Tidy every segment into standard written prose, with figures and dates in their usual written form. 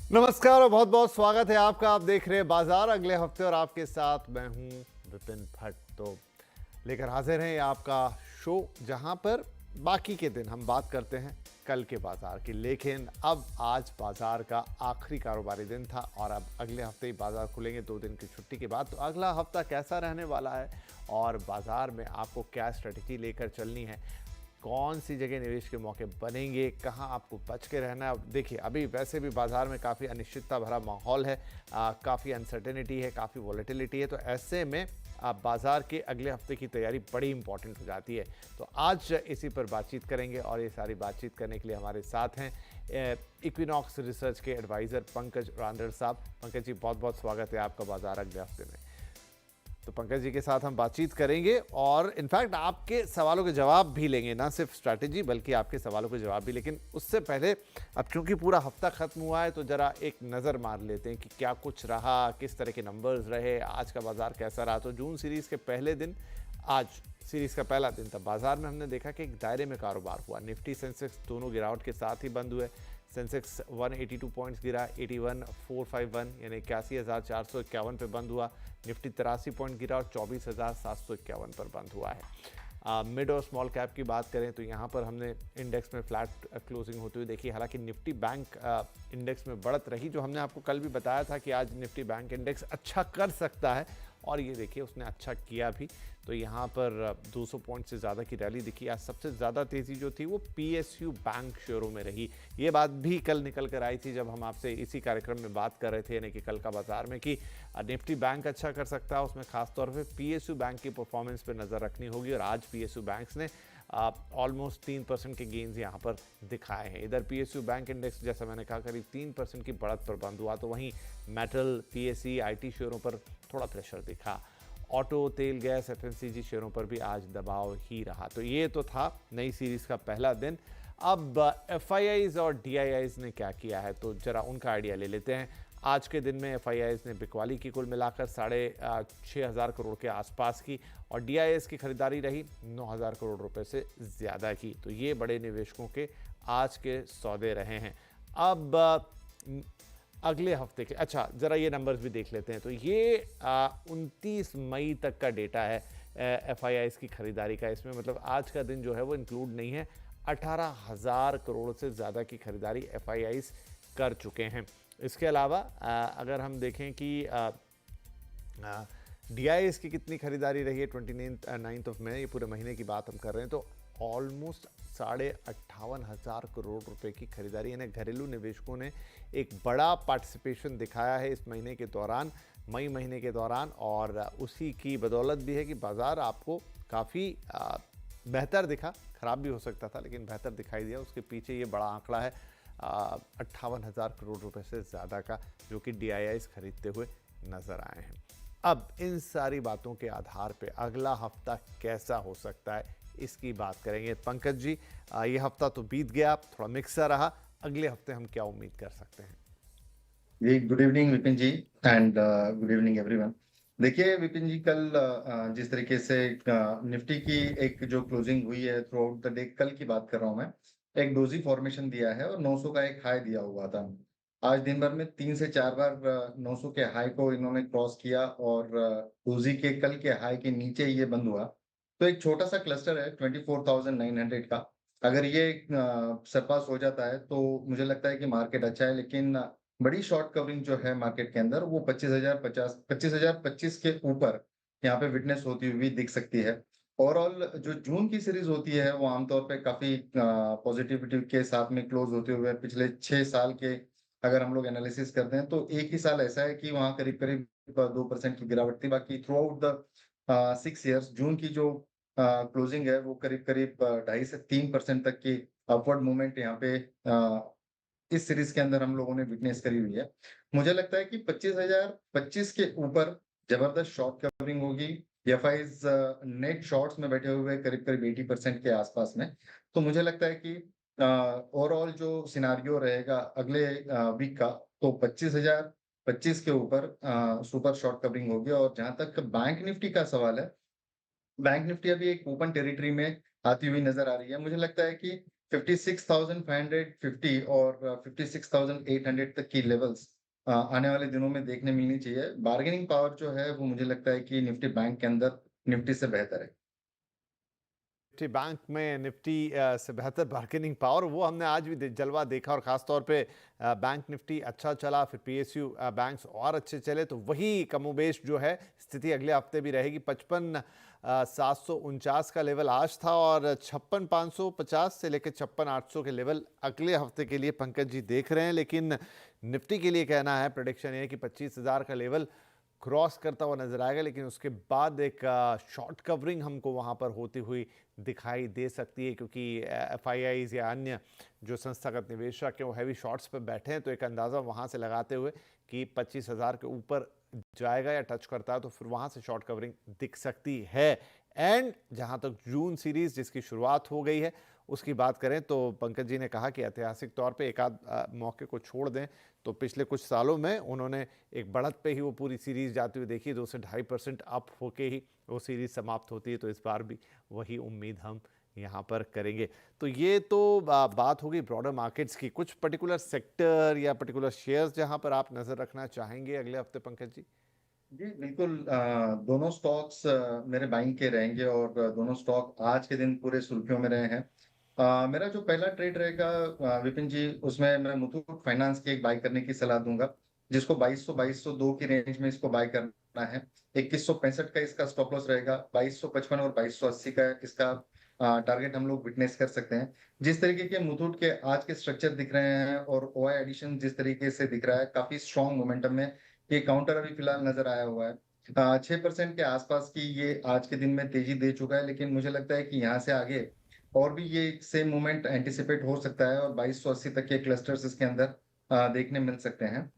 नमस्कार और बहुत बहुत स्वागत है आपका। आप देख रहे हैं बाजार अगले हफ्ते और आपके साथ मैं हूं विपिन भट्ट। तो लेकर हाजिर हैं आपका शो जहां पर बाकी के दिन हम बात करते हैं कल के बाजार की, लेकिन अब आज बाजार का आखिरी कारोबारी दिन था और अब अगले हफ्ते ही बाजार खुलेंगे 2 दिन की छुट्टी के बाद। तो अगला हफ्ता कैसा रहने वाला है और बाजार में आपको क्या स्ट्रेटेजी लेकर चलनी है, कौन सी जगह निवेश के मौके बनेंगे, कहां आपको बच के रहना है। देखिए, अभी वैसे भी बाजार में काफ़ी अनिश्चितता भरा माहौल है, काफ़ी अनसर्टेनिटी है, काफ़ी वॉलेटिलिटी है। तो ऐसे में बाजार के अगले हफ्ते की तैयारी बड़ी इंपॉर्टेंट हो जाती है। तो आज इसी पर बातचीत करेंगे और ये सारी बातचीत करने के लिए हमारे साथ हैं इक्विनॉक्स रिसर्च के एडवाइज़र पंकज रांदड़ साहब। पंकज जी, बहुत बहुत स्वागत है आपका बाजार अगले हफ्ते में। तो पंकज जी के साथ हम बातचीत करेंगे और इनफैक्ट आपके सवालों के जवाब भी लेंगे, ना सिर्फ स्ट्रैटेजी बल्कि आपके सवालों के जवाब भी। लेकिन उससे पहले अब क्योंकि पूरा हफ्ता खत्म हुआ है तो ज़रा एक नज़र मार लेते हैं कि क्या कुछ रहा, किस तरह के नंबर्स रहे, आज का बाजार कैसा रहा। तो जून सीरीज़ के पहले दिन, आज सीरीज़ का पहला दिन था, बाजार में हमने देखा कि एक दायरे में कारोबार हुआ। निफ्टी सेंसेक्स दोनों गिरावट के साथ ही बंद हुए। सेंसेक्स 182 पॉइंट्स गिरा, 81,451 यानी 81,451 पे बंद हुआ। निफ्टी 83 पॉइंट गिरा और 24,751 पर बंद हुआ है। मिड और स्मॉल कैप की बात करें तो यहाँ पर हमने इंडेक्स में फ्लैट क्लोजिंग होते हुए देखी। हालांकि निफ्टी बैंक इंडेक्स में बढ़त रही, जो हमने आपको कल भी बताया था कि आज निफ्टी बैंक इंडेक्स अच्छा कर सकता है और ये देखिए उसने अच्छा किया भी। तो यहाँ पर 200 पॉइंट से ज़्यादा की रैली दिखी। आज सबसे ज़्यादा तेज़ी जो थी वो पीएसयू बैंक शेयरों में रही। ये बात भी कल निकल कर आई थी जब हम आपसे इसी कार्यक्रम में बात कर रहे थे, यानी कि कल का बाजार में, कि निफ्टी बैंक अच्छा कर सकता है। उसमें खासतौर पे पीएसयू बैंक की परफॉर्मेंस पर नज़र रखनी होगी और आज पीएसयू बैंक्स ने ऑलमोस्ट 3% के गेंस यहाँ पर दिखाए हैं। इधर पीएसयू बैंक इंडेक्स, जैसा मैंने कहा, करीब 3% की बढ़त पर बंद हुआ। तो वहीं मेटल, पीएसई, आईटी शेयरों पर थोड़ा प्रेशर दिखा। ऑटो, तेल, गैस, एफएमसीजी शेयरों पर भी आज दबाव ही रहा। तो ये तो था नई सीरीज का पहला दिन। अब एफआईआईज और डीआईआईज ने क्या किया है तो जरा उनका आइडिया ले लेते हैं। आज के दिन में एफआईआईज ने बिकवाली की कुल मिलाकर 6,500 करोड़ के आसपास की और डीआईआईज की खरीदारी रही 9,000 करोड़ रुपए से ज़्यादा की। तो ये बड़े निवेशकों के आज के सौदे रहे हैं। अब अगले हफ्ते के, अच्छा ज़रा ये नंबर्स भी देख लेते हैं। तो ये 29 मई तक का डेटा है एफआईआईज की खरीदारी का। इसमें मतलब आज का दिन जो है वो इंक्लूड नहीं है। 18,000 करोड़ से ज़्यादा की खरीदारी एफआईआईज कर चुके हैं। इसके अलावा अगर हम देखें कि डीआईएस की कितनी खरीदारी रही है 29 ऑफ मई, ये पूरे महीने की बात हम कर रहे हैं, तो ऑलमोस्ट 58,500 करोड़ रुपए की खरीदारी, यानी घरेलू निवेशकों ने एक बड़ा पार्टिसिपेशन दिखाया है इस महीने के दौरान, मई महीने के दौरान। और उसी की बदौलत भी है कि बाजार आपको काफ़ी बेहतर दिखा। खराब भी हो सकता था लेकिन बेहतर दिखाई दिया। उसके पीछे ये बड़ा आंकड़ा है 58,000 करोड़ रुपए से ज़्यादा का, जो कि डीआईआईज खरीदते हुए नज़र आए हैं। अब इन सारी बातों के आधार पे अगला हफ्ता कैसा हो सकता है इसकी बात करेंगे। पंकज जी, ये हफ्ता तो बीत गया, थोड़ा मिक्स सा रहा, अगले हफ्ते हम क्या उम्मीद कर सकते हैं? जी, good evening Vipin ji and good evening everyone. देखिए विपिन जी, कल जिस तरीके से निफ्टी की एक जो क्लोजिंग हुई है थ्रू आउट द डे, कल की बात कर रहा हूं मैं, एक डोजी फॉर्मेशन दिया है और 900 का एक हाई दिया हुआ था। आज दिन भर में 3 से 4 बार 900 के हाई को इन्होंने क्रॉस किया और डोजी के कल के हाई के नीचे ये बंद हुआ। तो एक छोटा सा क्लस्टर है 24,900 का। अगर ये सरपास हो जाता है तो मुझे लगता है कि मार्केट अच्छा है, लेकिन बड़ी शॉर्ट कवरिंग जो है मार्केट के अंदर वो 25,025 के ऊपर यहाँ पे विटनेस होती हुई दिख सकती है। ओवरऑल जो जून की सीरीज होती है वो आमतौर पे काफी पॉजिटिविटी के साथ में क्लोज होते हुए पिछले 6 साल के अगर हम लोग एनालिसिस करते हैं तो एक ही साल ऐसा है कि वहाँ करीब करीब 2% की गिरावट थी। बाकी थ्रू आउट द 6 ईयर्स जून की जो क्लोजिंग है वो करीब करीब 2.5 से 3% तक की अपवर्ड मूवमेंट यहाँ पे इस सीरीज के अंदर हम लोगों ने विटनेस करी हुई है। मुझे लगता है कि 25,025 के ऊपर जबरदस्त शॉर्ट कवरिंग होगी। एफआईज नेट शॉर्ट्स में बैठे हुए करीब करीब 80% के आसपास में। तो मुझे लगता है कि ओवरऑल जो सिनारियो रहेगा अगले वीक का, तो 25,025 के ऊपर सुपर शॉर्ट कवरिंग होगी। और जहां तक बैंक निफ्टी का सवाल है, बैंक निफ्टी अभी एक ओपन टेरिटरी में आती हुई नजर आ रही है। मुझे लगता है कि 56,550 और 56,800 तक की लेवल्स आने वाले दिनों में देखने मिलनी चाहिए। बार्गेनिंग पावर जो है वो मुझे लगता है कि निफ्टी बैंक के अंदर निफ्टी से बेहतर है। निफ्टी बैंक में निफ्टी से बेहतर बार्गेनिंग पावर, वो हमने आज भी जलवा देखा। और खास तौर पे बैंक निफ्टी अच्छा चला, फिर पीएसयू बैंक्स और अच्छे चले, तो वही कमोबेश जो है स्थिति अगले हफ्ते भी रहेगी। 55,749 का लेवल आज था और 56,550 से लेकर 56,800 के लेवल अगले हफ्ते के लिए पंकज जी देख रहे हैं। लेकिन निफ्टी के लिए कहना है, प्रेडिक्शन ये है कि 25,000 का लेवल क्रॉस करता हुआ नजर आएगा, लेकिन उसके बाद एक शॉर्ट कवरिंग हमको वहां पर होती हुई दिखाई दे सकती है, क्योंकि एफआईआईज या अन्य जो संस्थागत निवेशक हैं वो हैवी शॉर्ट्स पर बैठे हैं। तो एक अंदाज़ा वहां से लगाते हुए कि 25,000 के ऊपर जाएगा या टच करता है तो फिर वहां से शॉर्ट कवरिंग दिख सकती है। एंड जहां तक जून सीरीज जिसकी शुरुआत हो गई है उसकी बात करें, तो पंकज जी ने कहा कि ऐतिहासिक तौर पे एक आध मौके को छोड़ दें तो पिछले कुछ सालों में उन्होंने एक बढ़त पे ही वो पूरी सीरीज जाती हुई देखी, 2 से 2.5% अप होके ही वो सीरीज समाप्त होती है। तो इस बार भी वही उम्मीद हम यहाँ पर करेंगे। तो ये तो बात होगी ब्रॉडर मार्केट्स की। कुछ पर्टिकुलर सेक्टर या पर्टिकुलर शेयर्स जहाँ पर आप नजर रखना चाहेंगे अगले हफ्ते पंकज जी? जी बिल्कुल, दोनों स्टॉक्स मेरे बाइंग के रहेंगे और दोनों स्टॉक आज के दिन पूरे सुर्खियों में रहे हैं। मेरा जो पहला ट्रेड रहेगा विपिन जी, उसमें मैं मुथूट फाइनेंस की एक बाई करने की सलाह दूंगा, जिसको 2200-2202 की रेंज में इसको बाई करना है। 2165 का इसका स्टॉप लॉस रहेगा, 2255 और 2280 का इसका टारगेट हम लोग विटनेस कर सकते हैं। जिस तरीके के मुथूट के आज के स्ट्रक्चर दिख रहे हैं और ओआई एडिशन जिस तरीके से दिख रहा है, काफी स्ट्रॉन्ग मोमेंटम में ये काउंटर अभी फिलहाल नजर आया हुआ है। 6% के आसपास की ये आज के दिन में तेजी दे चुका है, लेकिन मुझे लगता है कि यहाँ से आगे और भी ये सेम मूवमेंट एंटिसिपेट हो सकता है और 2280 तक के क्लस्टर्स इसके अंदर देखने मिल सकते हैं।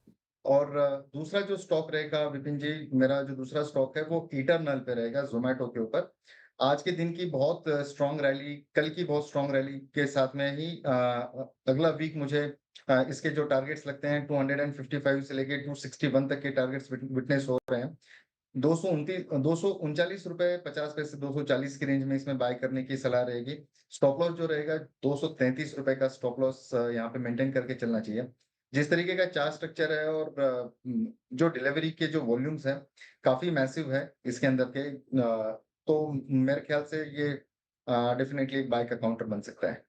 और दूसरा जो स्टॉक रहेगा विपिन जी, मेरा जो दूसरा स्टॉक है वो इटरनल पे रहेगा, जोमेटो के ऊपर। आज के दिन की बहुत स्ट्रॉन्ग रैली, कल की बहुत स्ट्रॉन्ग रैली के साथ में ही अगला वीक मुझे इसके जो टारगेट्स लगते हैं 255 से लेके 261 तक के टारगेट्स विटनेस हो रहे हैं। 239 रुपए 50 पैसे 240 की रेंज में इसमें बाय करने की सलाह रहेगी। स्टॉप लॉस जो रहेगा 233 रुपए का स्टॉप लॉस यहाँ पे मेंटेन करके चलना चाहिए। जिस तरीके का चार्ट स्ट्रक्चर है और जो डिलीवरी के जो वॉल्यूम्स हैं काफी मैसिव है इसके अंदर के, तो मेरे ख्याल से ये डेफिनेटली एक बाय का काउंटर बन सकता है।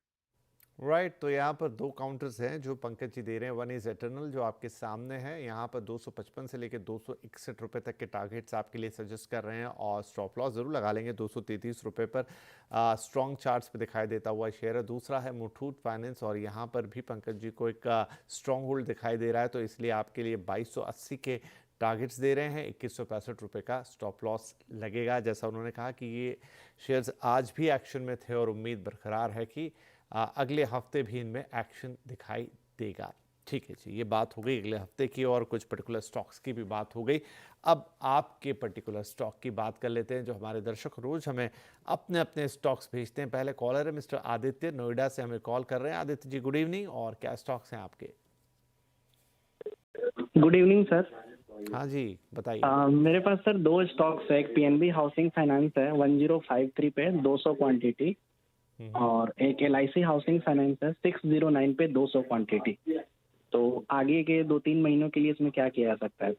राइट, तो यहाँ पर दो काउंटर्स हैं जो पंकज जी दे रहे हैं। वन इज एटर्नल जो आपके सामने है, यहाँ पर 255 से लेकर 261 रुपए तक के टारगेट्स आपके लिए सजेस्ट कर रहे हैं, और स्टॉप लॉस जरूर लगा लेंगे 233 रुपए पर। स्ट्रॉन्ग चार्ट्स पे दिखाई देता हुआ शेयर है। दूसरा है मुथूट फाइनेंस, और यहाँ पर भी पंकज जी को एक स्ट्रॉन्ग होल्ड दिखाई दे रहा है, तो इसलिए आपके लिए 2280 के टारगेट्स दे रहे हैं। 2165 रुपये का स्टॉप लॉस लगेगा। जैसा उन्होंने कहा कि ये शेयर्स आज भी एक्शन में थे और उम्मीद बरकरार है कि अगले हफ्ते भी इनमें एक्शन दिखाई देगा। ठीक है जी, ये बात हो गई अगले हफ्ते की, और कुछ पर्टिकुलर स्टॉक्स की भी बात हो गई। अब आपके पर्टिकुलर स्टॉक की बात कर लेते हैं, जो हमारे दर्शक रोज हमें अपने अपने स्टॉक्स भेजते हैं। पहले कॉलर है मिस्टर आदित्य, नोएडा से हमें कॉल कर रहे हैं। आदित्य जी गुड इवनिंग, और क्या स्टॉक्स हैं आपके? Good evening sir. हाँ जी बताइए। मेरे पास सर दो स्टॉक्स है। एक पीएनबी हाउसिंग फाइनेंस है 1053 पे 200 क्वांटिटी, और एक एलआईसी हाउसिंग फाइनेंस है 609 पे 200 क्वांटिटी। तो आगे के 2-3 महीनों के लिए इसमें क्या किया जा सकता है?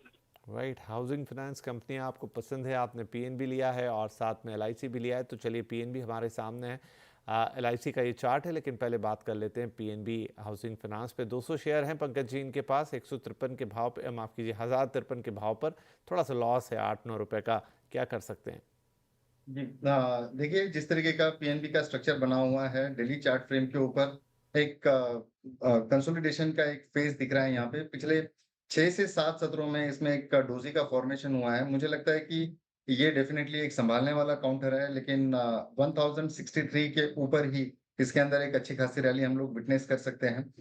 राइट, हाउसिंग फाइनेंस कंपनी आपको पसंद है, आपने पीएनबी लिया है और साथ में एलआईसी भी लिया है। तो चलिए, पीएनबी हमारे सामने है, एलआईसी का ये चार्ट है, लेकिन पहले बात कर लेते हैं पीएनबी हाउसिंग फाइनेंस पे। 200 शेयर हैं पंकज जी इनके पास, 153 के भाव पे, माफ़ कीजिए 1053 के भाव पर। थोड़ा सा लॉस है 8-9 रुपए का, क्या कर सकते हैं? जी देखिए, जिस तरीके का पीएनबी का स्ट्रक्चर बना हुआ है डेली चार्ट फ्रेम के ऊपर, एक कंसोलिडेशन का एक फेज दिख रहा है यहाँ पे। पिछले 6 से 7 सत्रों में इसमें एक डोजी का फॉर्मेशन हुआ है। मुझे लगता है कि ये डेफिनेटली एक संभालने वाला काउंटर है, लेकिन 1063 के ऊपर ही इसके अंदर एक अच्छी खासी रैली हम लोग विटनेस कर सकते हैं।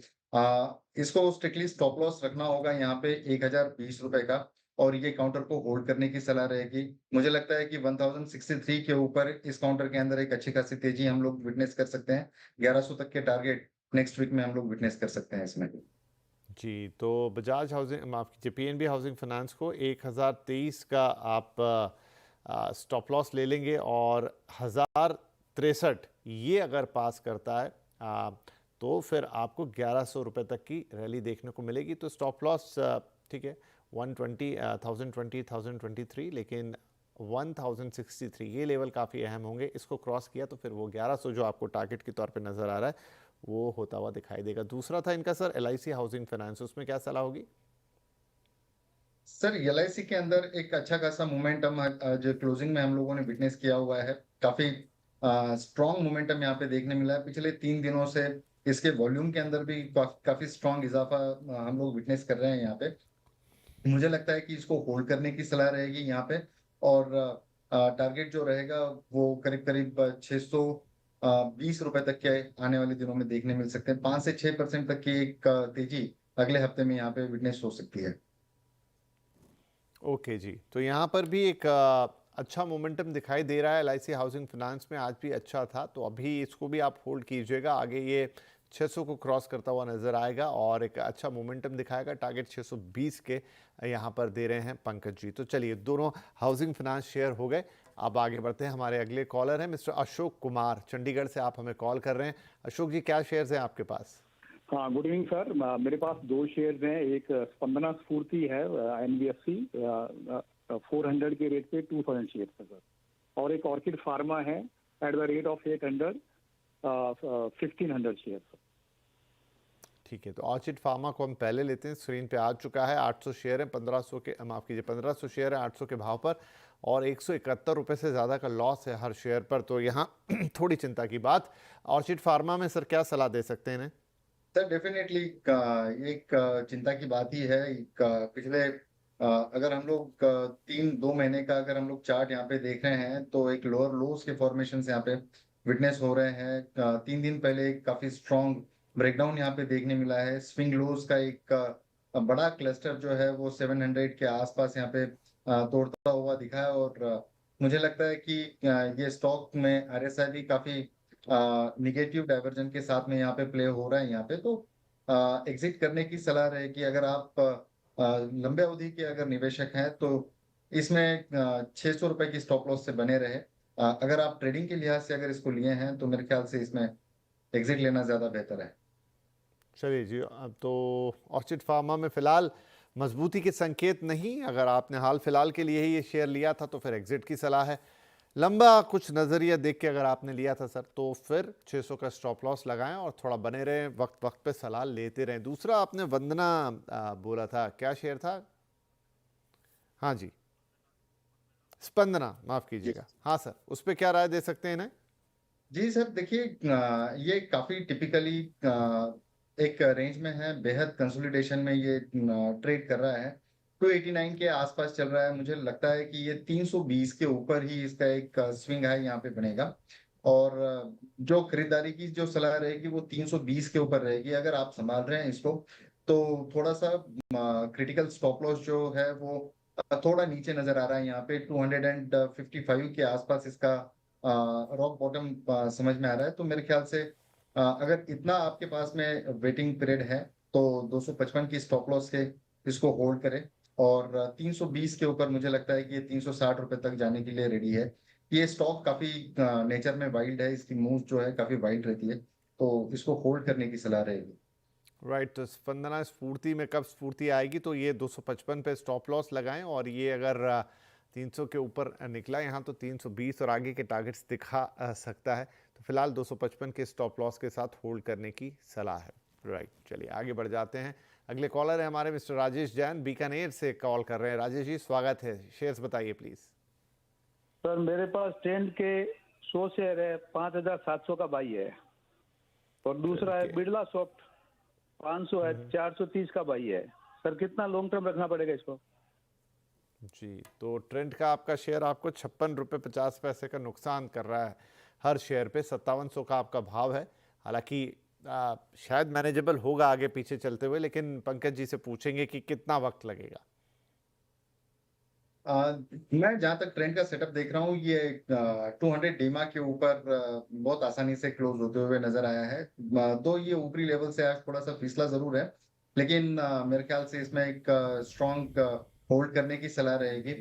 इसको स्ट्रिक्टली स्टॉप लॉस रखना होगा यहाँ पे 1020 रुपए का, और ये काउंटर को होल्ड करने की सलाह रहेगी। मुझे लगता है कि 1063 के ऊपर इस काउंटर के अंदर एक अच्छी खासी तेजी हम लोग विटनेस कर सकते हैं। 1100 तक के टारगेट नेक्स्ट वीक में हम लोग विटनेस कर सकते हैं इसमें। जी, तो बजाज हाउसिंग, माफ़ कीजिए पीएनबी हाउसिंग फाइनेंस को 1023 का आप स्टॉप लॉस ले लेंगे, और 1063 ये अगर पास करता है तो फिर आपको 1100 रुपये तक की रैली देखने को मिलेगी। तो स्टॉप लॉस ठीक है 120 1020 1023, लेकिन 1063 ये लेवल काफ़ी अहम होंगे। इसको क्रॉस किया तो फिर वो 1100 जो आपको टारगेट के तौर पे नज़र आ रहा है वो होता हुआ दिखाई देगा। दूसरा था इनका सर LIC हाउसिंग फाइनेंस, उसमें क्या सलाह होगी? सर LIC के अंदर एक अच्छा खासा मोमेंटम जो क्लोजिंग में हम लोगों ने विटनेस किया हुआ है, काफी स्ट्रॉन्ग मोमेंटम यहाँ पे देखने मिला है। पिछले 3 दिनों से इसके वॉल्यूम के अंदर भी काफी स्ट्रॉन्ग इजाफा हम लोग विटनेस कर रहे हैं यहाँ पे। मुझे लगता है कि इसको होल्ड करने की सलाह रहेगी यहाँ पे, और टारगेट जो रहेगा वो करीब करीब 620 रुपए तक के आने वाले दिनों में देखने मिल सकते हैं। 5 से 6% तक की एक तेजी अगले हफ्ते में यहाँ पे विटनेस हो सकती है। ओके जी, तो यहाँ पर भी एक अच्छा मोमेंटम दिखाई दे रहा है। LIC हाउसिंग फाइनेंस में आज भी अच्छा था, तो अभी इसको भी आप होल्ड कीजिएगा। आगे ये 600 को क्रॉस करता हुआ नजर आएगा और एक अच्छा मोमेंटम दिखाएगा। टारगेट 620 के यहाँ पर दे रहे हैं पंकज जी। तो चलिए, दोनों हाउसिंग फाइनेंस शेयर हो गए। अब आगे बढ़ते हैं। हमारे अगले कॉलर हैं मिस्टर अशोक कुमार, चंडीगढ़ से आप हमें कॉल कर रहे हैं। अशोक जी, क्या शेयर्स हैं आपके पास? हाँ, गुड इवनिंग सर। मेरे पास 2 शेयर्स हैं। एक स्पंदना स्फूर्ति है NBFC 400 के रेट पे 2000 शेयर है सर, और एक ऑर्किड फार्मा है eight the rate of 800 1500 share. ठीक है, तो ऑर्चिड फार्मा को हम पहले लेते हैं। स्क्रीन पे आ चुका है। 800 शेयर है, 1500 के, माफ़ कीजिए 1500 शेयर है 800 के भाव पर, और 171 रुपये से ज़्यादा का लॉस है हर शेयर पर। तो यहाँ थोड़ी चिंता की बात। ऑर्चिड फार्मा में सर क्या सलाह दे सकते हैं इन्हें? सर डेफिनेटली एक चिंता की बात ही है। पिछले अगर हम लोग 2 महीने का अगर हम लोग चार्ट यहाँ पे देख रहे हैं तो एक लोअर लोज के फॉर्मेशन यहाँ पे विटनेस हो रहे हैं। 3 दिन पहले एक काफी स्ट्रॉन्ग ब्रेकडाउन यहाँ पे देखने मिला है। स्विंग लोज का एक बड़ा क्लस्टर जो है वो 700 के आसपास यहाँ पे तोड़ता हुआ दिखा है, और मुझे लगता है कि ये स्टॉक में RSI भी काफी निगेटिव डाइवर्जन के साथ में यहाँ पे प्ले हो रहा है। यहाँ पे तो एग्जिट करने की सलाह रहेगी। अगर आप लंबे अवधि के अगर निवेशक हैं तो इसमें 600 रुपए की स्टॉप लॉस से बने रहे। अगर आप ट्रेडिंग के लिहाज से अगर इसको लिए हैं तो मेरे ख्याल से इसमें एग्जिट लेना ज्यादा बेहतर है। चलिए जी, अब तो ऑर्चिड फार्मा में फिलहाल मजबूती के संकेत नहीं। अगर आपने हाल फिलहाल के लिए ही ये शेयर लिया था तो फिर एग्जिट की सलाह है। लंबा कुछ नज़रिया देख के अगर आपने लिया था सर तो फिर 600 का स्टॉप लॉस लगाएं और थोड़ा बने रहें, वक्त वक्त पे सलाह लेते रहें। दूसरा आपने वंदना बोला था, क्या शेयर था? हाँ जी, स्पंदना, माफ़ कीजिएगा। हाँ सर, उस पर क्या राय दे सकते हैं इन्हें? जी सर, देखिए ये काफी टिपिकली एक रेंज में है। बेहद कंसोलिडेशन में ये ट्रेड कर रहा है। 289 के आसपास चल रहा है। मुझे लगता है कि ये 320 के ऊपर ही इसका एक स्विंग है यहाँ पे बनेगा, और जो खरीदारी की जो सलाह रहेगी वो 320 के ऊपर रहेगी। अगर आप संभाल रहे हैं इसको तो थोड़ा सा क्रिटिकल स्टॉप लॉस जो है वो थोड़ा नीचे नजर आ रहा है। यहाँ पे 255 के आसपास इसका रॉक बॉटम समझ में आ रहा है। तो मेरे ख्याल से अगर इतना आपके पास में वेटिंग पीरियड है तो 255 की स्टॉप लॉस के इसको होल्ड करें, और 320 के ऊपर मुझे लगता है कि ये 360 रुपए तक जाने के लिए रेडी है। ये स्टॉक काफी नेचर में वाइल्ड है, इसकी मूव जो है काफी वाइल्ड रहती है, तो इसको होल्ड करने की सलाह रहेगी। राइट, तो स्पंदना स्फूर्ति में कब स्फूर्ति आएगी तो ये 255 पे स्टॉप लॉस लगाएं, और ये अगर 300 के ऊपर निकला यहाँ तो 320 और आगे के टारगेट्स दिखा सकता है। तो फिलहाल 255 के स्टॉप लॉस के साथ होल्ड करने की सलाह है। राइट, चलिए आगे बढ़ जाते हैं। अगले कॉलर है हमारे मिस्टर राजेश जैन, बीकानेर से कॉल कर रहे हैं। राजेश जी, स्वागत है। शेयर्स बताइए प्लीज। सर मेरे पास ट्रेंड के 100 शेयर है, 5700 का बाई है, और दूसरा है बिरला सॉफ्ट 500 है, 430 का बाई है। सर कितना लॉन्ग टर्म रखना पड़ेगा इसको? जी, तो ट्रेंड का आपका शेयर आपको 56 रुपये 50 पैसे का नुकसान कर रहा है हर शेयर पे। 5700 का आपका भाव है। हालांकि शायद मैनेजेबल होगा आगे पीछे चलते हुए, लेकिन पंकज जी से पूछेंगे कि कितना वक्त लगेगा। मैं जहां तक ट्रेंड का सेटअप देख रहा हूँ ये 200 डीमा के ऊपर बहुत आसानी से क्लोज होते हुए नजर आया है। तो ये ऊपरी लेवल से आज थोड़ा सा फिसला जरूर है, लेकिन मेरे ख्याल से इसमें एक स्ट्रॉन्ग होल्ड करने की सलाह रहेगी।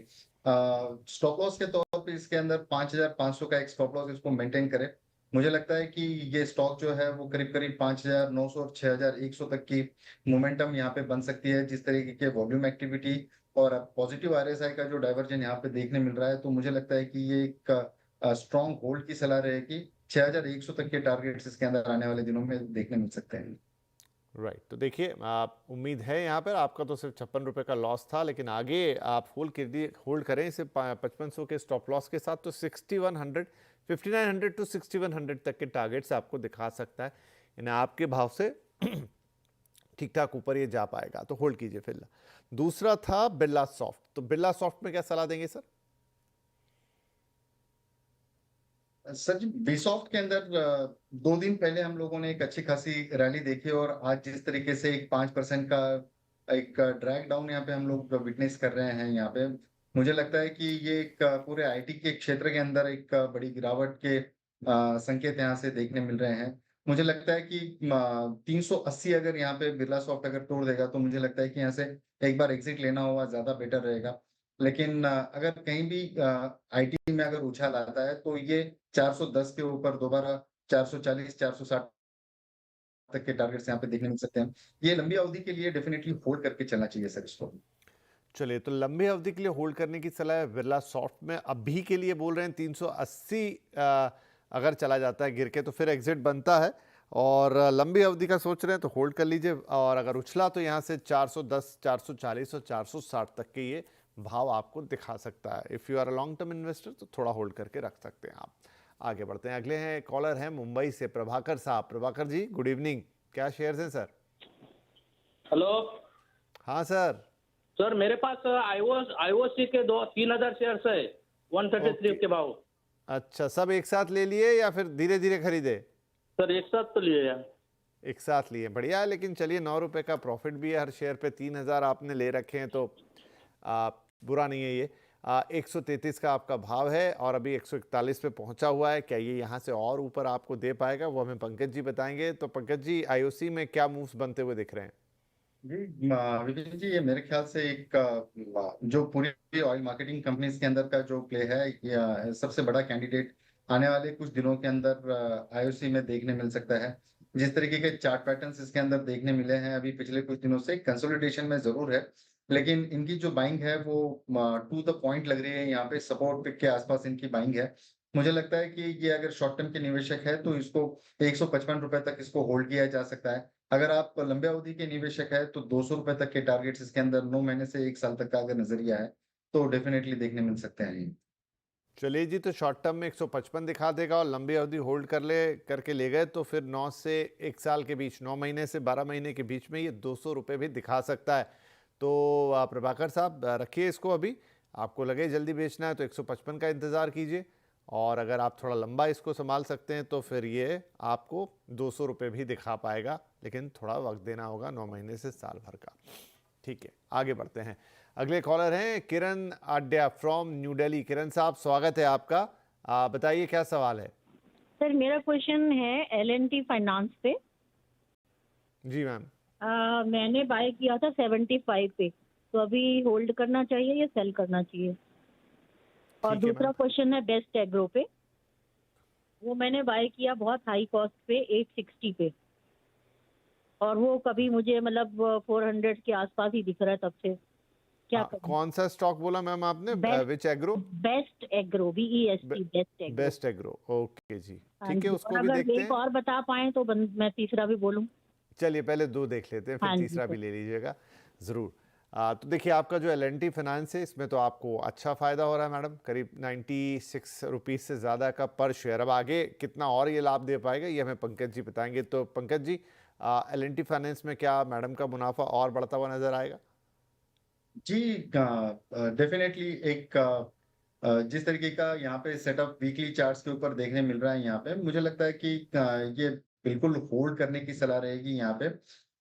स्टॉप लॉस के तौर पे इसके अंदर 5500 का एक स्टॉप लॉस इसको मेंटेन करे, मुझे लगता है कि ये स्टॉक जो है वो करीब करीब 5,900 और 6,100 तक की मोमेंटम यहाँ पे बन सकती है। जिस तरीके के वॉल्यूम एक्टिविटी और पॉजिटिव आरएसआई का जो डाइवर्जन यहाँ पे देखने मिल रहा है, तो मुझे लगता है कि ये एक स्ट्रॉन्ग होल्ड की सलाह रहेगी। 6,100 तक के टारगेट्स इसके अंदर आने वाले दिनों में देखने मिल सकते हैं। राइट, तो देखिए आप उम्मीद है यहाँ पर आपका तो सिर्फ 56 रुपये का लॉस था, लेकिन आगे आप होल्ड करें इसे 5500 के स्टॉप लॉस के साथ, तो 6100 5900 टू 6100 तक के टारगेट्स आपको दिखा सकता है। यानी आपके भाव से ठीक ठाक ऊपर ये जा पाएगा, तो होल्ड कीजिए फिलहाल। दूसरा था बिरला सॉफ्ट, तो बिरला सॉफ्ट में क्या सलाह देंगे सर? सर जी, बीसॉफ्ट के अंदर 2 दिन पहले हम लोगों ने एक अच्छी खासी रैली देखी और आज जिस तरीके से एक 5% का एक ड्रैग डाउन यहाँ पे हम लोग विटनेस कर रहे हैं यहाँ पे, मुझे लगता है कि ये एक पूरे आईटी के क्षेत्र के अंदर एक बड़ी गिरावट के संकेत यहाँ से देखने मिल रहे हैं। मुझे लगता है कि 380 अगर यहाँ पे बिरला सॉफ्ट अगर तोड़ देगा, तो मुझे लगता है कि यहाँ से एक बार एग्जिट लेना हुआ ज्यादा बेटर रहेगा। लेकिन अगर कहीं भी आईटी में अगर उछाल आता है, तो ये 410 के ऊपर दोबारा 440 460 तक के टारगेट्स यहाँ पे देखने मिल सकते हैं। ये लंबी अवधि के लिए डेफिनेटली होल्ड करके चलना चाहिए सर इसको। चलिए, तो लंबी अवधि के लिए होल्ड करने की सलाह है बिरला सॉफ्ट में। अभी के लिए बोल रहे हैं 380 अगर चला जाता है गिर के तो फिर एग्जिट बनता है, और लंबी अवधि का सोच रहे हैं तो होल्ड कर लीजिए, और अगर उछला तो यहाँ से 410 440 और 460 तक के ये भाव आपको दिखा सकता है। If you are a long term investor तो थोड़ा होल्ड करके रख सकते हैं आप। आगे बढ़ते हैं, अगले हैं कॉलर हैं मुंबई से प्रभाकर साहब। प्रभाकर जी गुड इवनिंग, क्या शेयर्स हैं सर? हेलो हाँ सर। सर, मेरे पास आईओसी के 3,000 शेयर्स है 133 के भाव। अच्छा, सब एक साथ ले लिए या फिर धीरे धीरे खरीदे? सर एक साथ तो लिए यार। एक साथ लिए, बढ़िया है। लेकिन चलिए 9 रुपए का प्रॉफिट भी है हर शेयर पे, 3,000 आपने ले रखे हैं तो बुरा नहीं है ये। 133 का आपका भाव है और अभी 141 पे पहुंचा हुआ है। क्या ये यहाँ से और ऊपर आपको दे पाएगा, वो हमें पंकज जी बताएंगे। तो पंकज जी, आईओसी में क्या मूव्स बनते हुए दिख रहे हैं? जी विपिन जी, ये मेरे ख्याल से एक जो पूरी ऑयल मार्केटिंग कंपनीज के अंदर का जो प्ले है, ये सबसे बड़ा कैंडिडेट आने वाले कुछ दिनों के अंदर आईओसी में देखने मिल सकता है। जिस तरीके के चार्ट पैटर्न्स इसके अंदर देखने मिले हैं अभी पिछले कुछ दिनों से, कंसोलिडेशन में जरूर है, लेकिन इनकी जो बाइंग है वो टू द पॉइंट लग रही है। यहाँ पे सपोर्ट पिक के आसपास इनकी बाइंग है। मुझे लगता है कि ये अगर शॉर्ट टर्म के निवेशक है तो इसको 155 रुपए तक इसको होल्ड किया जा सकता है। अगर आप लंबे अवधि के निवेशक है तो 200 रुपए तक के टारगेट्स इसके अंदर 9 महीने से 1 साल तक का अगर नजरिया है तो डेफिनेटली देखने मिल सकते हैं। चलिए जी, तो शॉर्ट टर्म में 155 दिखा देगा और लंबी अवधि होल्ड करके ले गए तो फिर 9 से 1 साल के बीच, 9 महीने से 12 महीने के बीच में ये 200 रुपये भी दिखा सकता है। तो प्रभाकर साहब रखिए इसको, अभी आपको लगे जल्दी बेचना है तो 155 का इंतज़ार कीजिए, और अगर आप थोड़ा लंबा इसको संभाल सकते हैं तो फिर ये आपको 200 रुपये भी दिखा पाएगा, लेकिन थोड़ा वक्त देना होगा, 9 महीने से साल भर का। ठीक है, आगे बढ़ते हैं। अगले कॉलर हैं किरण आड्या फ्रॉम न्यू दिल्ली। किरण साहब स्वागत है आपका, बताइए क्या सवाल है? सर मेरा क्वेश्चन है L&T फाइनेंस पे। जी मैम। मैंने बाय किया था 75 पे, तो अभी होल्ड करना चाहिए या सेल करना चाहिए? और ठीक है दूसरा मैम। क्वेश्चन है बेस्ट एग्रो पे, वो मैंने बाय किया बहुत हाई कॉस्ट पे 860 पे, और वो कभी मुझे मतलब 400 के आसपास ही दिख रहा है तब से, क्या करूं? कौन सा स्टॉक बोला मैम आपने? Which agro? Best agro, BEST, best agro. Best agro, okay ji, हाँ ठीक है, जी, उसको और भी अगर देखते एक हैं। और बता पाए तो मैं तीसरा भी बोलूं। चलिए पहले 2 देख लेते हैं, फिर हाँ जी, तीसरा सर। भी ले लीजिएगा ज़रूर। तो देखिए आपका जो L&T फाइनेंस है इसमें तो आपको अच्छा फ़ायदा हो रहा है मैडम, करीब 96 रुपीज़ से ज़्यादा का पर शेयर। अब आगे कितना और ये लाभ दे पाएगा ये हमें पंकज जी बताएंगे। तो पंकज जी, L&T फाइनेंस में क्या मैडम का मुनाफा और बढ़ता हुआ नज़र आएगा? जी डेफिनेटली एक जिस तरीके का यहाँ पे सेटअप वीकली चार्ट्स के ऊपर देखने मिल रहा है, यहाँ पे मुझे लगता है कि ये बिल्कुल होल्ड करने की सलाह रहेगी यहाँ पे।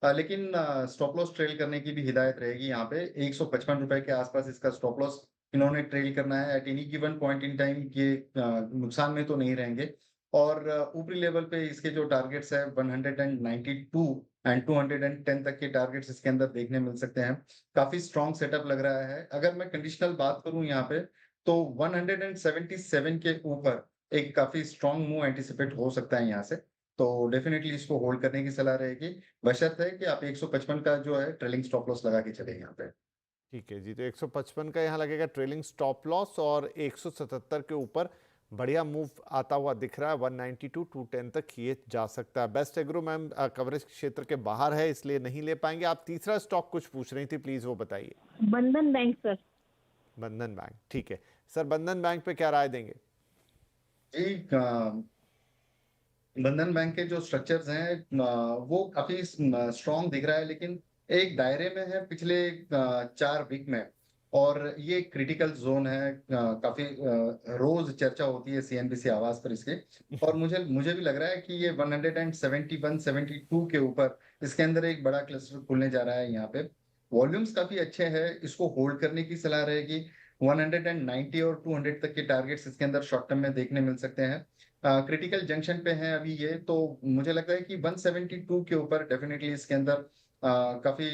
लेकिन स्टॉप लॉस ट्रेल करने की भी हिदायत रहेगी यहाँ पे। 155 रुपए के आसपास इसका स्टॉप लॉस इन्होंने ट्रेल करना है। At any given point in time ये नुकसान में तो नहीं रहेंगे। और ऊपरी लेवल पे इसके जो टारगेट्स है 192 एंड 210 तक के टारगेट्स इसके अंदर देखने मिल सकते हैं। काफी स्ट्रॉन्ग सेटअप लग रहा है। अगर मैं कंडीशनल बात करूं यहाँ पे, तो 177 के ऊपर एक काफी स्ट्रॉन्ग मूव एंटिसिपेट हो सकता है यहाँ से। तो डेफिनेटली इसको होल्ड करने की सलाह रहेगी, बशर्ते कि आप 155 का जो है ट्रेलिंग स्टॉप लॉस लगा के चले यहाँ पे। ठीक है जी, तो 155 का यहाँ लगेगा ट्रेलिंग स्टॉप लॉस, और 177 के ऊपर बढ़िया मूव आता हुआ दिख रहा है। 192 210 तक ये जा सकता है। बेस्ट एग्रो मैम कवरेज क्षेत्र के बाहर है, इसलिए नहीं ले पाएंगे। आप तीसरा स्टॉक कुछ पूछ रही थी, प्लीज वो बताइए। बंधन बैंक सर। बंधन बैंक, ठीक है सर, बंधन बैंक पे क्या राय देंगे? जी, बंधन बैंक के जो स्ट्रक्चर्स हैं वो काफी स्ट्रॉन्ग दिख रहा है, लेकिन एक दायरे में है पिछले 4 वीक में, और ये क्रिटिकल जोन है। काफी रोज चर्चा होती है सीएनबीसी आवाज पर इसके, और मुझे भी लग रहा है कि ये 171 72 के ऊपर इसके अंदर एक बड़ा क्लस्टर खुलने जा रहा है। यहाँ पे वॉल्यूम्स काफी अच्छे हैं, इसको होल्ड करने की सलाह रहेगी। 190 और 200 तक के टारगेट्स इसके अंदर शॉर्ट टर्म में देखने मिल सकते हैं। क्रिटिकल जंक्शन पे है अभी ये, तो मुझे लगता है कि 172 के ऊपर डेफिनेटली इसके अंदर काफी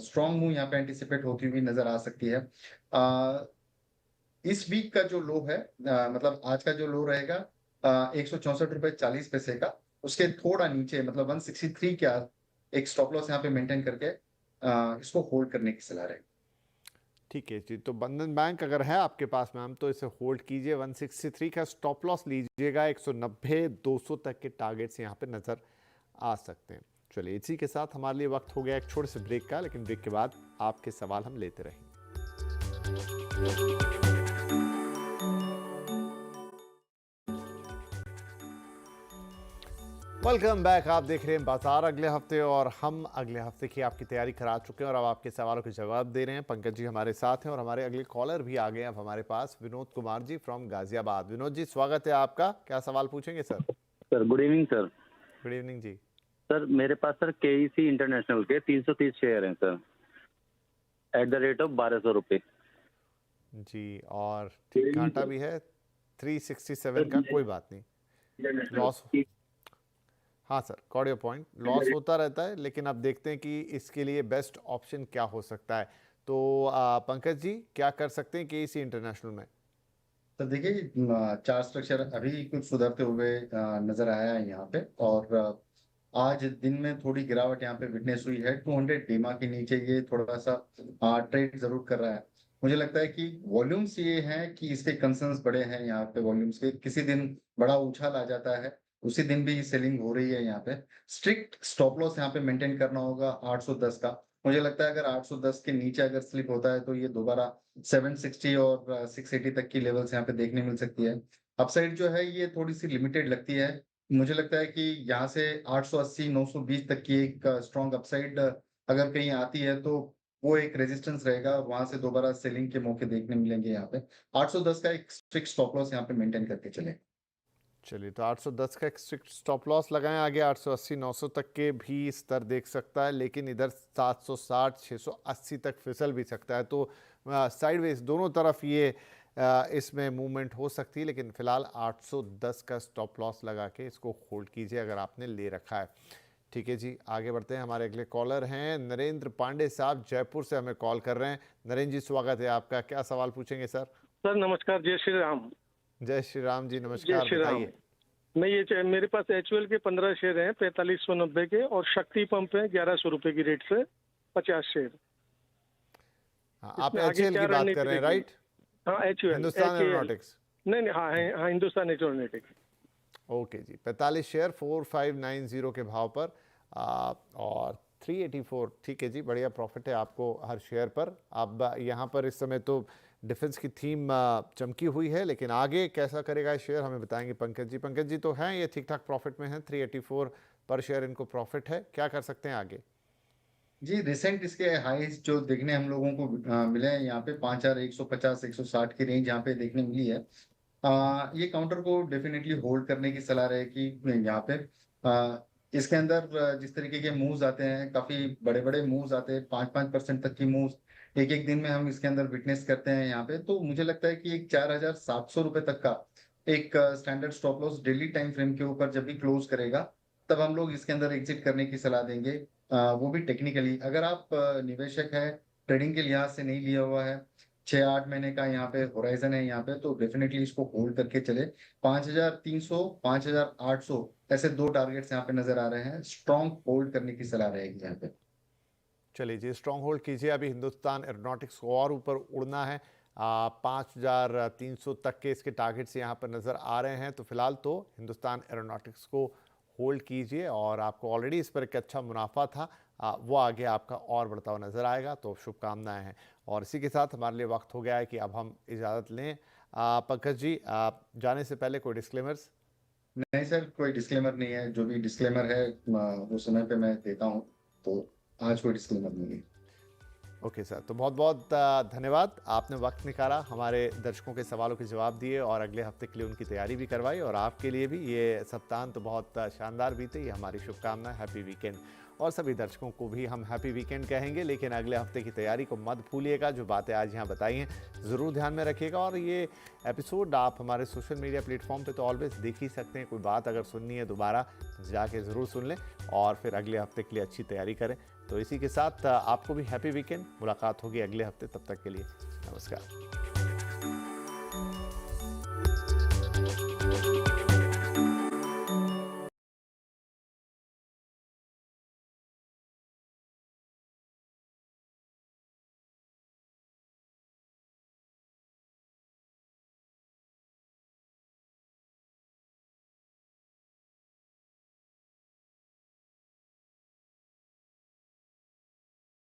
स्ट्रॉन्ग मूव यहाँ पे एंटिसिपेट होती हुई नजर आ सकती है। इस वीक का जो लो है, मतलब आज का जो लो रहेगा 164.40 का, उसके थोड़ा नीचे मतलब 163 के एक स्टॉप लॉस यहाँ पे मेंटेन करके इसको होल्ड करने की सलाह रहेगी। ठीक है जी, तो बंधन बैंक अगर है आपके पास मैम तो इसे होल्ड कीजिए। 163 का स्टॉप लॉस लीजिएगा। 190 200 तक के टारगेट्स यहाँ पे नजर आ सकते हैं। चलिए, इसी के साथ हमारे लिए वक्त हो गया एक छोटे से ब्रेक का, लेकिन ब्रेक के बाद आपके सवाल हम लेते रहेंगे। Welcome back. आप देख रहे हैं बाजार अगले हफ्ते, और हम अगले हफ्ते की आपकी तैयारी करा चुके हैं और अब आपके सवालों के जवाब दे रहे हैं। पंकज जी हमारे साथ हैं और हमारे अगले कॉलर भी आ गए अब हमारे पास, विनोद कुमार जी फ्रॉम गाजियाबाद। विनोद जी, स्वागत है आपका। क्या सवाल पूछेंगे sir? Sir good evening sir. Good evening ji. Sir मेरे पास सर केईसी इंटरनेशनल के 330 शेयर हैं sir, at the rate of 1200 रुपये जी, और ठीक घाटा भी है 367 का। कोई बात नहीं, लॉस। हाँ sir, got your point. Loss होता रहता है, लेकिन अब देखते हैं कि इसके लिए बेस्ट ऑप्शन क्या हो सकता है। तो पंकज जी, क्या कर सकते हैं केईसी इंटरनेशनल में? तो देखिए, चार्ट स्ट्रक्चर अभी कुछ सुधरते हुए नजर आया है यहाँ पे, और आज दिन में थोड़ी गिरावट यहाँ पे विटनेस हुई है। 200 डीमा के नीचे ये थोड़ा सा ट्रेड जरूर कर रहा है। मुझे लगता है कि वॉल्यूम्स ये हैं कि इसके कंसर्न्स बड़े हैं यहाँ पे। वॉल्यूम्स के किसी दिन बड़ा उछाल आ जाता है, उसी दिन भी सेलिंग हो रही है यहाँ पे। स्ट्रिक्ट स्टॉप लॉस यहाँ पे मेंटेन करना होगा 810 का। मुझे लगता है अगर 810 के नीचे अगर स्लिप होता है तो ये दोबारा 760 और 680 तक की लेवल्स यहाँ पे देखने मिल सकती है। अपसाइड जो है ये थोड़ी सी लिमिटेड लगती है। मुझे लगता है कि यहाँ से 880 920 तक की एक स्ट्रॉन्ग अपसाइड अगर कहीं आती है तो वो एक रेजिस्टेंस रहेगा, और वहां से दोबारा सेलिंग के मौके देखने मिलेंगे यहाँ पे। 810 का एक स्ट्रिक्ट स्टॉप लॉस यहाँ पे मेंटेन करके चले। चलिए, तो 810 का एक स्ट्रिक्ट स्टॉप लॉस लगाएं। आगे 880 900 तक के भी स्तर देख सकता है, लेकिन इधर 760 680 तक फिसल भी सकता है। तो साइडवेज दोनों तरफ ये इसमें मूवमेंट हो सकती है, लेकिन फिलहाल 810 का स्टॉप लॉस लगा के इसको होल्ड कीजिए अगर आपने ले रखा है। ठीक है जी, आगे बढ़ते हैं। हमारे अगले कॉलर हैं नरेंद्र पांडे साहब, जयपुर से हमें कॉल कर रहे हैं। नरेंद्र जी, स्वागत है आपका। क्या सवाल पूछेंगे सर? सर नमस्कार, जय श्री राम। जय श्री राम जी, नमस्कार, बताइए। मैं ये मेरे पास एचयूएल के 15 शेयर हैं 4590 के, और शक्ति पंप है 1100 रुपए की रेट से 50 शेयर। हाँ, आप एचएल की बात कर रहे हैं, राइट? हाँ, एचयूएल, हिंदुस्तान एरोनॉटिक्स। नहीं, हाँ, हिंदुस्तान एरोनॉटिक्स। ओके जी, 45 शेयर 4590 के भाव पर, और 384। ठीक है जी, बढ़िया प्रॉफिट है आपको हर शेयर पर। अब यहाँ पर इस समय तो डिफेंस की थीम चमकी हुई है, लेकिन आगे कैसा करेगा शेयर हमें बताएंगे पंकज जी। पंकज जी तो हैं ये ठीक ठाक प्रॉफिट में हैं, 384 पर शेयर इनको प्रॉफिट है। क्या कर सकते हैं आगे? जी, रिसेंट इसके हाईज जो देखने हम लोगों को मिले हैं यहाँ पे 5150 160 की रेंज यहाँ पे देखने मिली है। ये काउंटर को डेफिनेटली होल्ड करने की सलाह रहेगी यहाँ पे। इसके अंदर जिस तरीके के मूव्स आते हैं, काफी बड़े बड़े मूव्स आते हैं, 5-5% तक की मूव्स एक एक दिन में हम इसके अंदर विटनेस करते हैं यहाँ पे। तो मुझे लगता है कि एक 4700 रुपए तक का एक standard stop loss daily time frame के ऊपर जब भी क्लोज करेगा, तब हम लोग इसके अंदर एग्जिट करने की सलाह देंगे, वो भी टेक्निकली। अगर आप निवेशक है, ट्रेडिंग के लिहाज से नहीं लिया हुआ है, 6-8 महीने का यहाँ पे होराइजन है यहाँ पे, तो डेफिनेटली इसको होल्ड करके चले। 5300, 5800 ऐसे 2 टारगेट्स यहाँ पे नजर आ रहे हैं। स्ट्रॉन्ग होल्ड करने की सलाह रहेगी यहाँ पे। चलिए जी, स्ट्रॉन्ग होल्ड कीजिए। अभी हिंदुस्तान एरोनॉटिक्स को और ऊपर उड़ना है। 5300 तक के इसके टारगेट्स यहाँ पर नज़र आ रहे हैं। तो फिलहाल तो हिंदुस्तान एरोनॉटिक्स को होल्ड कीजिए और आपको ऑलरेडी इस पर एक अच्छा मुनाफा था, वो आगे आपका और बढ़ता हुआ नज़र आएगा। तो शुभकामनाएं हैं। और इसी के साथ हमारे लिए वक्त हो गया है कि अब हम इजाज़त लें। पंकज जी, जाने से पहले कोई डिस्क्लेमर्स? नहीं सर, कोई डिस्क्लेमर नहीं है। जो भी डिस्क्लेमर है वो समय पे मैं देता हूँ, तो आज कोई डिस्क्लेमर नहीं है। ओके सर, तो बहुत बहुत धन्यवाद। आपने वक्त निकाला, हमारे दर्शकों के सवालों के जवाब दिए और अगले हफ्ते के लिए उनकी तैयारी भी करवाई। और आपके लिए भी ये सप्ताहांत तो बहुत शानदार बीते, ये हमारी शुभकामना। Happy weekend. और सभी दर्शकों को भी हम हैप्पी वीकेंड कहेंगे, लेकिन अगले हफ्ते की तैयारी को मत भूलिएगा। जो बातें आज यहाँ बताई हैं ज़रूर ध्यान में रखिएगा। और ये एपिसोड आप हमारे सोशल मीडिया प्लेटफॉर्म पे तो ऑलवेज देख ही सकते हैं। कोई बात अगर सुननी है दोबारा जाके ज़रूर सुन लें और फिर अगले हफ्ते के लिए अच्छी तैयारी करें। तो इसी के साथ आपको भी हैप्पी वीकेंड। मुलाकात होगी अगले हफ्ते, तब तक के लिए नमस्कार।